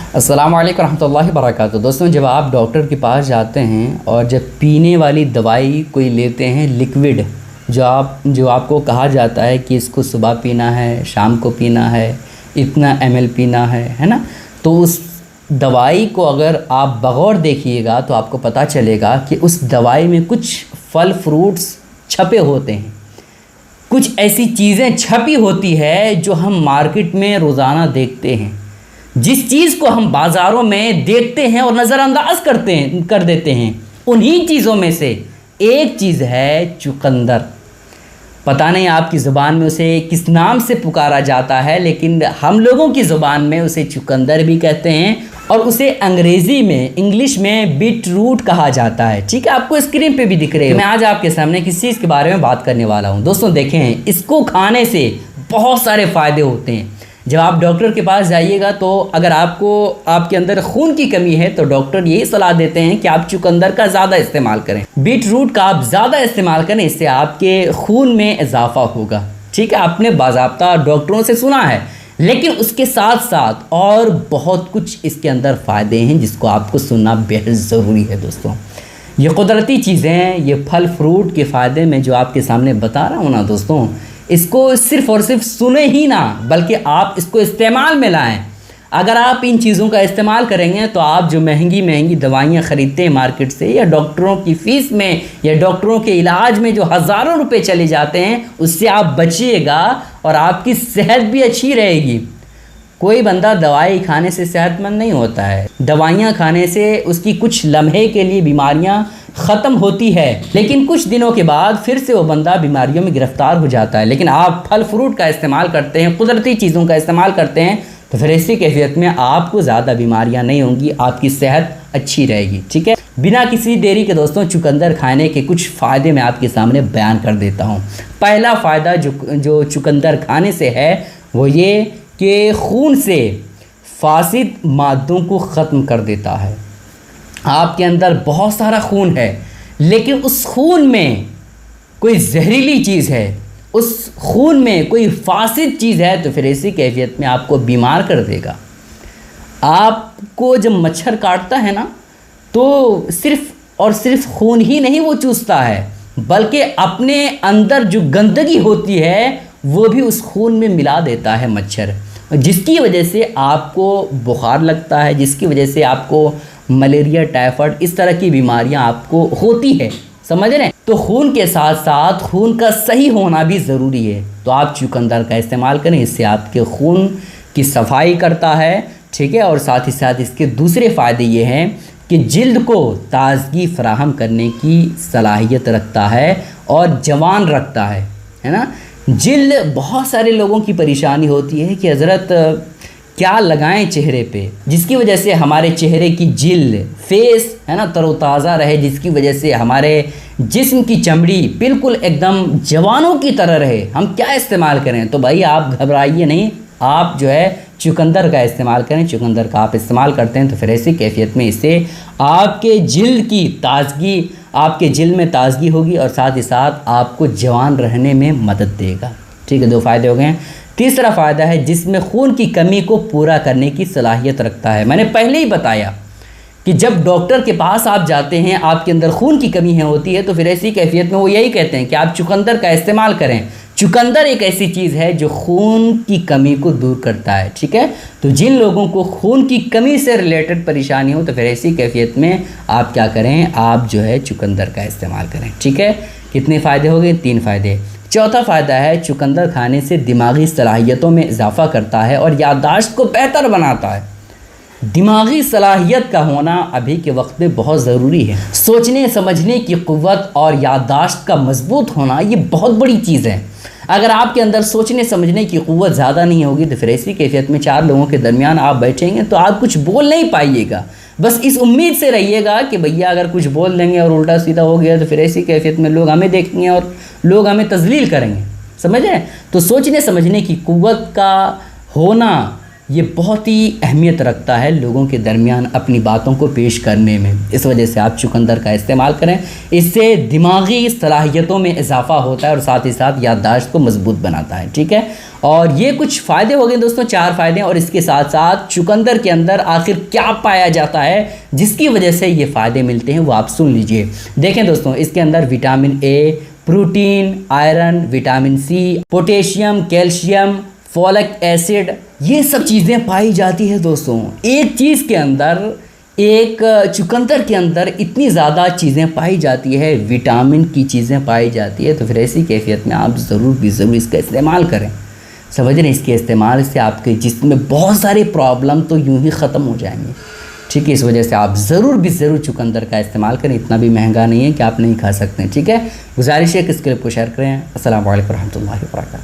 अस्सलाम वालेकुम रहमतुल्लाहि वबरकातुहू। दोस्तों, जब आप डॉक्टर के पास जाते हैं और जब पीने वाली दवाई कोई लेते हैं लिक्विड, जो आपको कहा जाता है कि इसको सुबह पीना है, शाम को पीना है, इतना ml पीना है ना, तो उस दवाई को अगर आप बगौर देखिएगा तो आपको पता चलेगा कि उस दवाई में कुछ फल फ्रूट्स छपे होते हैं, कुछ ऐसी चीज़ें छपी होती है जो हम मार्केट में रोज़ाना देखते हैं। जिस चीज़ को हम बाज़ारों में देखते हैं और नज़रअंदाज कर देते हैं, उन्हीं चीज़ों में से एक चीज़ है चुकंदर। पता नहीं आपकी ज़ुबान में उसे किस नाम से पुकारा जाता है, लेकिन हम लोगों की ज़ुबान में उसे चुकंदर भी कहते हैं और उसे अंग्रेज़ी में, इंग्लिश में बीट रूट कहा जाता है। ठीक है, आपको स्क्रीन पे भी दिख रहे हैं। मैं आज आपके सामने किस चीज़ के बारे में बात करने वाला हूँ। दोस्तों देखें, इसको खाने से बहुत सारे फ़ायदे होते हैं। जब आप डॉक्टर के पास जाइएगा तो अगर आपके अंदर खून की कमी है तो डॉक्टर यही सलाह देते हैं कि आप चुकंदर का ज़्यादा इस्तेमाल करें, बीट रूट का आप ज़्यादा इस्तेमाल करें, इससे आपके खून में इजाफा होगा। ठीक है, आपने बाज़ाब्ता डॉक्टरों से सुना है, लेकिन उसके साथ साथ और बहुत कुछ इसके अंदर फ़ायदे हैं जिसको आपको सुनना बेहद ज़रूरी है। दोस्तों, ये कुदरती चीज़ें, ये फल फ्रूट के फ़ायदे में जो आपके सामने बता रहा हूँ ना दोस्तों, इसको सिर्फ़ और सिर्फ सुने ही ना, बल्कि आप इसको इस्तेमाल में लाएं। अगर आप इन चीज़ों का इस्तेमाल करेंगे तो आप जो महंगी महंगी दवाइयाँ ख़रीदते हैं मार्केट से, या डॉक्टरों की फ़ीस में या डॉक्टरों के इलाज में जो हज़ारों रुपए चले जाते हैं, उससे आप बचिएगा और आपकी सेहत भी अच्छी रहेगी। कोई बंदा दवाई खाने से सेहतमंद नहीं होता है। दवाइयाँ खाने से उसकी कुछ लम्हे के लिए बीमारियाँ ख़त्म होती है, लेकिन कुछ दिनों के बाद फिर से वो बंदा बीमारियों में गिरफ़्तार हो जाता है। लेकिन आप फल फ्रूट का इस्तेमाल करते हैं, कुदरती चीज़ों का इस्तेमाल करते हैं, तो फिर ऐसी कैफियत में आपको ज़्यादा बीमारियां नहीं होंगी, आपकी सेहत अच्छी रहेगी। ठीक है, बिना किसी देरी के दोस्तों, चुकंदर खाने के कुछ फ़ायदे मैं आपके सामने बयान कर देता हूँ। पहला फ़ायदा जो चुकंदर खाने से है वो ये कि खून से फासिद मादों को ख़त्म कर देता है। आपके अंदर बहुत सारा खून है, लेकिन उस खून में कोई जहरीली चीज़ है, उस खून में कोई फासिद चीज़ है, तो फिर ऐसी कैफियत में आपको बीमार कर देगा। आपको जब मच्छर काटता है ना, तो सिर्फ़ और सिर्फ खून ही नहीं वो चूसता है, बल्कि अपने अंदर जो गंदगी होती है वो भी उस खून में मिला देता है मच्छर, जिसकी वजह से आपको बुखार लगता है, जिसकी वजह से आपको मलेरिया, टाइफाइड, इस तरह की बीमारियां आपको होती है। समझ रहे हैं? तो खून के साथ साथ खून का सही होना भी ज़रूरी है। तो आप चुकंदर का इस्तेमाल करें, इससे आपके खून की सफाई करता है। ठीक है, और साथ ही साथ इसके दूसरे फ़ायदे ये हैं कि जिल्द को ताज़गी फराहम करने की सलाहियत रखता है और जवान रखता है ना। जिल्द, बहुत सारे लोगों की परेशानी होती है कि हज़रत क्या लगाएं चेहरे पे, जिसकी वजह से हमारे चेहरे की जिल्द, फेस है ना, तरोताज़ा रहे, जिसकी वजह से हमारे जिस्म की चमड़ी बिल्कुल एकदम जवानों की तरह रहे। हम क्या इस्तेमाल करें? तो भाई आप घबराइए नहीं, आप जो है चुकंदर का इस्तेमाल करें। चुकंदर का आप इस्तेमाल करते हैं तो फिर ऐसी कैफियत में इससे आपके जिल्द की ताज़गी, आपके जिल्द में ताज़गी होगी और साथ ही साथ आपको जवान रहने में मदद देगा। ठीक है, दो फ़ायदे हो गए। तीसरा फ़ायदा है जिसमें खून की कमी को पूरा करने की सलाहियत रखता है। मैंने पहले ही बताया कि जब डॉक्टर के पास आप जाते हैं, आपके अंदर खून की कमी होती है, तो फिर ऐसी कैफियत में वो यही कहते हैं कि आप चुकंदर का इस्तेमाल करें। चुकंदर एक ऐसी चीज़ है जो खून की कमी को दूर करता है। ठीक है, तो जिन लोगों को खून की कमी से रिलेटेड परेशानी हो, तो फिर ऐसी कैफियत में आप क्या करें, आप जो है चुकंदर का इस्तेमाल करें। ठीक है, कितने फ़ायदे हो गए? 3 फ़ायदे। चौथा फ़ायदा है चुकंदर खाने से दिमागी सलाहियतों में इजाफ़ा करता है और याददाश्त को बेहतर बनाता है। दिमागी सलाहियत का होना अभी के वक्त में बहुत ज़रूरी है। सोचने समझने की क़ुव्वत और याददाश्त का मजबूत होना ये बहुत बड़ी चीज़ है। अगर आपके अंदर सोचने समझने की क़ुव्वत ज़्यादा नहीं होगी तो फिर ऐसी कैफियत में 4 लोगों के दरमियान आप बैठेंगे तो आप कुछ बोल नहीं पाइएगा। बस इस उम्मीद से रहिएगा कि भैया अगर कुछ बोल देंगे और उल्टा सीधा हो गया तो फिर ऐसी कैफियत में लोग हमें देखेंगे और लोग हमें तज़लील करेंगे। समझ रहे हैं? तो सोचने समझने की क़ुव्वत का होना ये बहुत ही अहमियत रखता है लोगों के दरमियान अपनी बातों को पेश करने में। इस वजह से आप चुकंदर का इस्तेमाल करें, इससे दिमागी सलाहियतों में इजाफा होता है और साथ ही साथ याददाश्त को मजबूत बनाता है। ठीक है, और ये कुछ फ़ायदे हो गए दोस्तों, 4 फ़ायदे। और इसके साथ साथ चुकंदर के अंदर आखिर क्या पाया जाता है जिसकी वजह से ये फ़ायदे मिलते हैं, वो आप सुन लीजिए। देखें दोस्तों, इसके अंदर vitamin A, protein, iron, vitamin C, potassium, calcium, folic acid, ये सब चीज़ें पाई जाती है दोस्तों। एक चीज़ के अंदर, एक चुकंदर के अंदर इतनी ज़्यादा चीज़ें पाई जाती है, विटामिन की चीज़ें पाई जाती है, तो फिर ऐसी कैफियत में आप ज़रूर इसका इस्तेमाल करें। समझ रहे हैं, इसके इस्तेमाल से आपके जिस्म में बहुत सारे प्रॉब्लम तो यूं ही ख़त्म हो जाएंगे। ठीक है, इस वजह से आप ज़रूर चुकंदर का इस्तेमाल करें। इतना भी महंगा नहीं है कि आप नहीं खा सकते हैं। ठीक है, गुजारिश है कि इस क्लिप को शेयर करें। अस्सलाम वालेकुम रहमतुल्लाहि व बरकातहू।